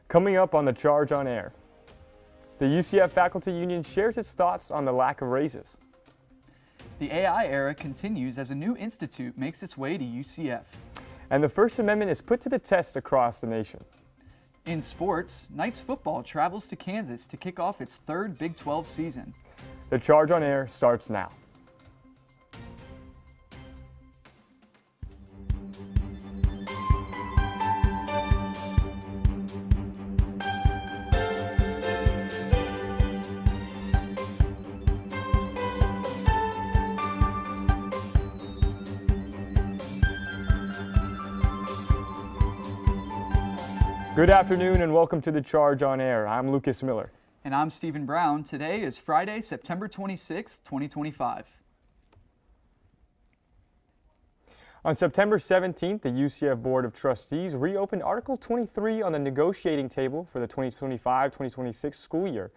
Coming up on the Charge on Air, the UCF Faculty Union shares its thoughts on the lack of raises. The AI era continues as a new institute makes its way to UCF. And the First Amendment is put to the test across the nation. In sports, Knights football travels to Kansas to kick off its third Big 12 season. The Charge on Air starts now. Good afternoon and welcome to the Charge on Air. I'm Lucas Miller. And I'm Stephen Brown. Today is Friday, September 26, 2025. On September 17th, the UCF Board of Trustees reopened Article 23 on the negotiating table for the 2025-2026 school year.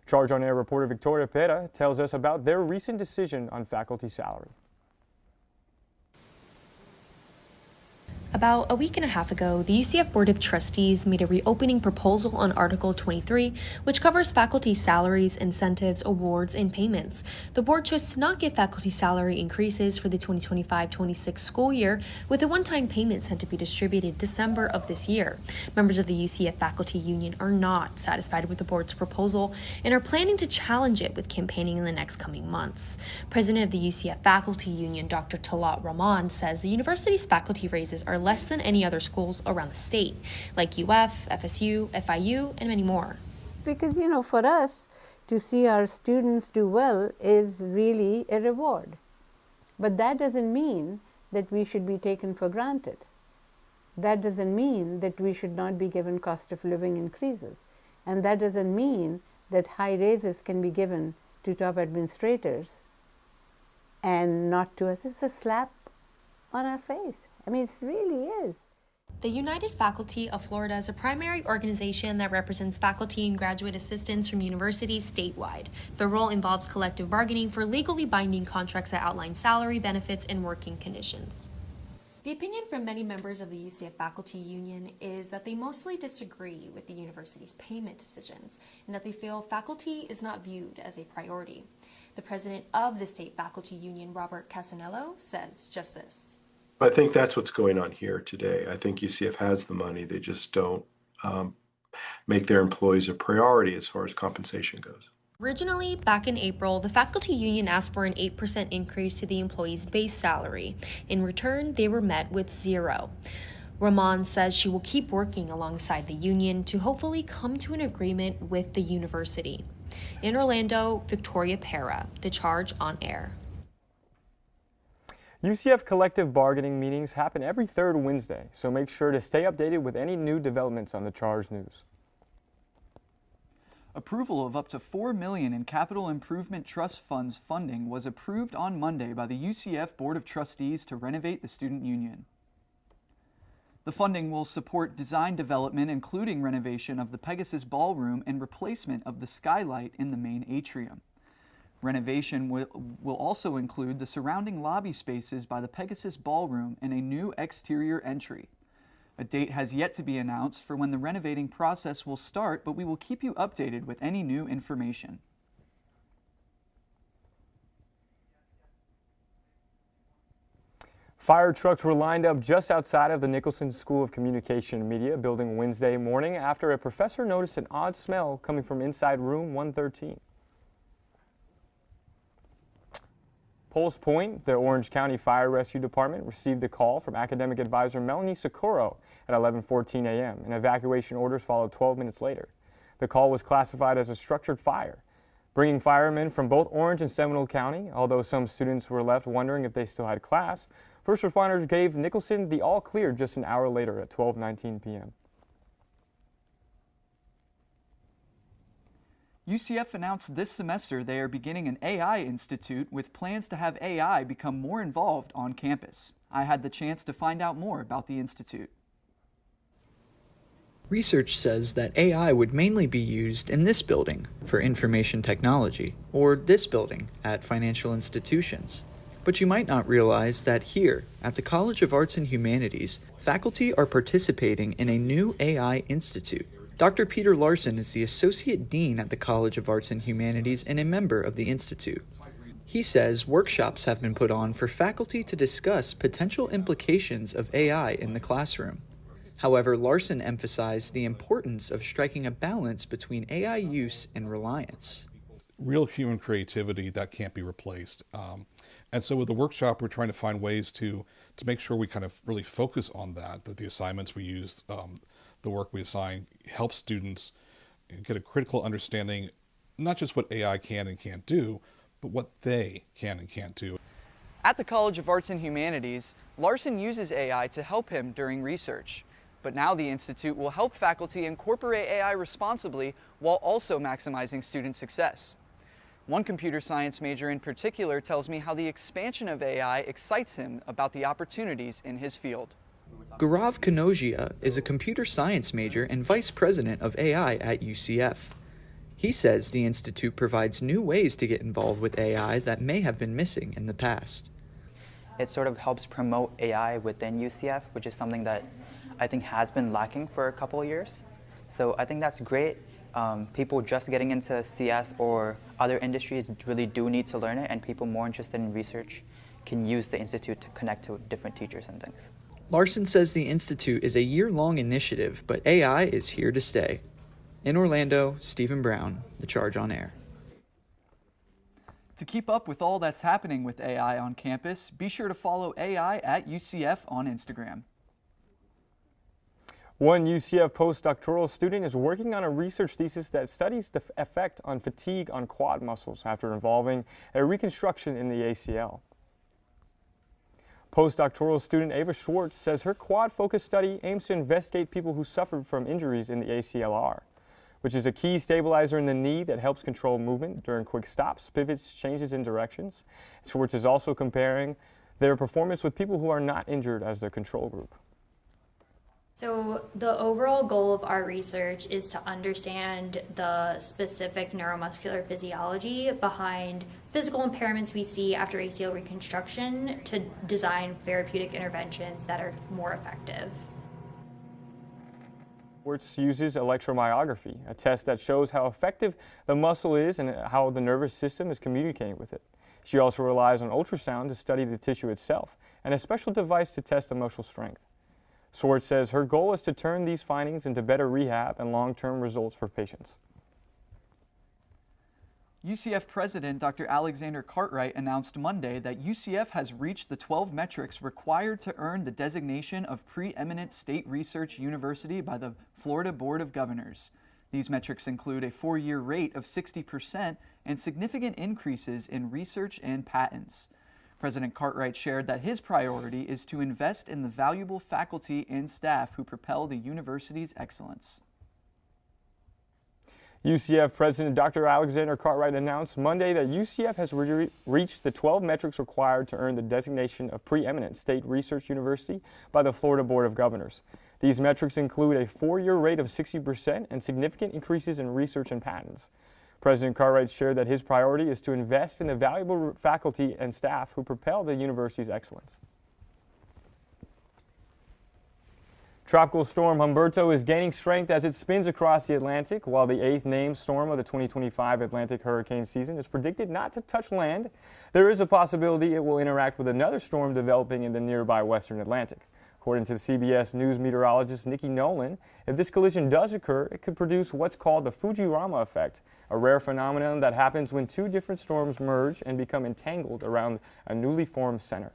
Charge on Air reporter Victoria Pera tells us about their recent decision on faculty salary. About a week and a half ago, the UCF Board of Trustees made a reopening proposal on Article 23, which covers faculty salaries, incentives, awards, and payments. The board chose to not give faculty salary increases for the 2025-26 school year, with a one-time payment set to be distributed December of this year. Members of the UCF Faculty Union are not satisfied with the board's proposal and are planning to challenge it with campaigning in the next coming months. President of the UCF Faculty Union, Dr. Talat Rahman, says the university's faculty raises are less than any other schools around the state, like UF, FSU, FIU, and many more. Because, for us to see our students do well is really a reward. But that doesn't mean that we should be taken for granted. That doesn't mean that we should not be given cost of living increases. And that doesn't mean that high raises can be given to top administrators and not to us. It's a slap on our face. I mean, it really is. The United Faculty of Florida is a primary organization that represents faculty and graduate assistants from universities statewide. The role involves collective bargaining for legally binding contracts that outline salary, benefits, and working conditions. The opinion from many members of the UCF Faculty Union is that they mostly disagree with the university's payment decisions and that they feel faculty is not viewed as a priority. The president of the State Faculty Union, Robert Casanello, says just this. I think that's what's going on here today. I think UCF has the money. They just don't make their employees a priority as far as compensation goes. Originally, back in April, the faculty union asked for an 8% increase to the employee's base salary. In return, they were met with zero. Rahman says she will keep working alongside the union to hopefully come to an agreement with the university. In Orlando, Victoria Pera, The Charge on Air. UCF collective bargaining meetings happen every third Wednesday, so make sure to stay updated with any new developments on the Charge News. Approval of up to $4 million in Capital Improvement Trust Funds funding was approved on Monday by the UCF Board of Trustees to renovate the Student Union. The funding will support design development, including renovation of the Pegasus Ballroom and replacement of the skylight in the main atrium. Renovation will also include the surrounding lobby spaces by the Pegasus Ballroom and a new exterior entry. A date has yet to be announced for when the renovating process will start, but we will keep you updated with any new information. Fire trucks were lined up just outside of the Nicholson School of Communication and Media building Wednesday morning after a professor noticed an odd smell coming from inside room 113. Pulse Point, the Orange County Fire Rescue Department, received a call from academic advisor Melanie Socorro at 11:14 a.m. and evacuation orders followed 12 minutes later. The call was classified as a structured fire, bringing firemen from both Orange and Seminole County. Although some students were left wondering if they still had class, first responders gave Nicholson the all clear just an hour later at 12:19 p.m. UCF announced this semester they are beginning an AI Institute with plans to have AI become more involved on campus. I had the chance to find out more about the institute. Research says that AI would mainly be used in this building for information technology, or this building at financial institutions. But you might not realize that here, at the College of Arts and Humanities, faculty are participating in a new AI Institute. Dr. Peter Larson is the Associate Dean at the College of Arts and Humanities and a member of the Institute. He says workshops have been put on for faculty to discuss potential implications of AI in the classroom. However, Larson emphasized the importance of striking a balance between AI use and reliance. Real human creativity that can't be replaced. And so with the workshop, we're trying to find ways to make sure we kind of really focus on that the assignments we use, the work we assign, help students get a critical understanding, not just what AI can and can't do, but what they can and can't do. At the College of Arts and Humanities, Larson uses AI to help him during research. But now the Institute will help faculty incorporate AI responsibly while also maximizing student success. One computer science major in particular tells me how the expansion of AI excites him about the opportunities in his field. Gaurav Kanogia is a computer science major and vice president of AI at UCF. He says the Institute provides new ways to get involved with AI that may have been missing in the past. It sort of helps promote AI within UCF, which is something that I think has been lacking for a couple of years. So I think that's great. People just getting into CS or other industries really do need to learn it, and people more interested in research can use the Institute to connect to different teachers and things. Larson says the Institute is a year-long initiative, but AI is here to stay. In Orlando, Stephen Brown, The Charge on Air. To keep up with all that's happening with AI on campus, be sure to follow AI at UCF on Instagram. One UCF postdoctoral student is working on a research thesis that studies the effect on fatigue on quad muscles after involving a reconstruction in the ACL. Postdoctoral student Ava Schwartz says her quad-focused study aims to investigate people who suffered from injuries in the ACLR, which is a key stabilizer in the knee that helps control movement during quick stops, pivots, changes in directions. Schwartz is also comparing their performance with people who are not injured as the control group. So the overall goal of our research is to understand the specific neuromuscular physiology behind physical impairments we see after ACL reconstruction to design therapeutic interventions that are more effective. Schwartz uses electromyography, a test that shows how effective the muscle is and how the nervous system is communicating with it. She also relies on ultrasound to study the tissue itself and a special device to test emotional strength. Schwartz says her goal is to turn these findings into better rehab and long-term results for patients. UCF President Dr. Alexander Cartwright announced Monday that UCF has reached the 12 metrics required to earn the designation of preeminent state research university by the Florida Board of Governors. These metrics include a 4-year rate of 60% and significant increases in research and patents. President Cartwright shared that his priority is to invest in the valuable faculty and staff who propel the university's excellence. UCF President Dr. Alexander Cartwright announced Monday that UCF has reached the 12 metrics required to earn the designation of preeminent state research university by the Florida Board of Governors. These metrics include a 4-year rate of 60% and significant increases in research and patents. President Cartwright shared that his priority is to invest in the valuable faculty and staff who propel the university's excellence. Tropical storm Humberto is gaining strength as it spins across the Atlantic, while the 8th named storm of the 2025 Atlantic hurricane season is predicted not to touch land. There is a possibility it will interact with another storm developing in the nearby western Atlantic. According to the CBS News meteorologist Nikki Nolan, if this collision does occur, it could produce what's called the Fujirama effect, a rare phenomenon that happens when two different storms merge and become entangled around a newly formed center.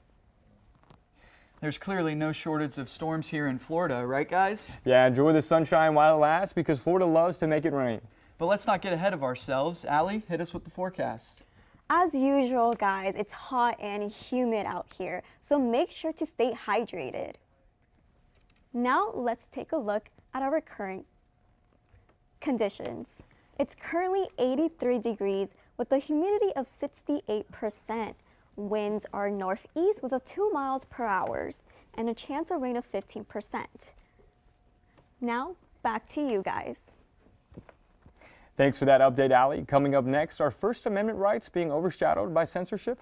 There's clearly no shortage of storms here in Florida, right guys? Yeah, enjoy the sunshine while it lasts because Florida loves to make it rain. But let's not get ahead of ourselves. Allie, hit us with the forecast. As usual, guys, it's hot and humid out here, so make sure to stay hydrated. Now let's take a look at our current conditions. It's currently 83 degrees with a humidity of 68%. Winds are northeast with a 2 miles per hour and a chance of rain of 15%. Now back to you guys. Thanks for that update, Allie. Coming up next, are First Amendment rights being overshadowed by censorship?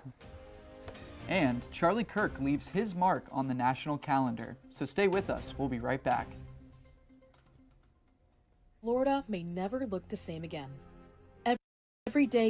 And Charlie Kirk leaves his mark on the national calendar. So stay with us. We'll be right back. Florida may never look the same again. Every day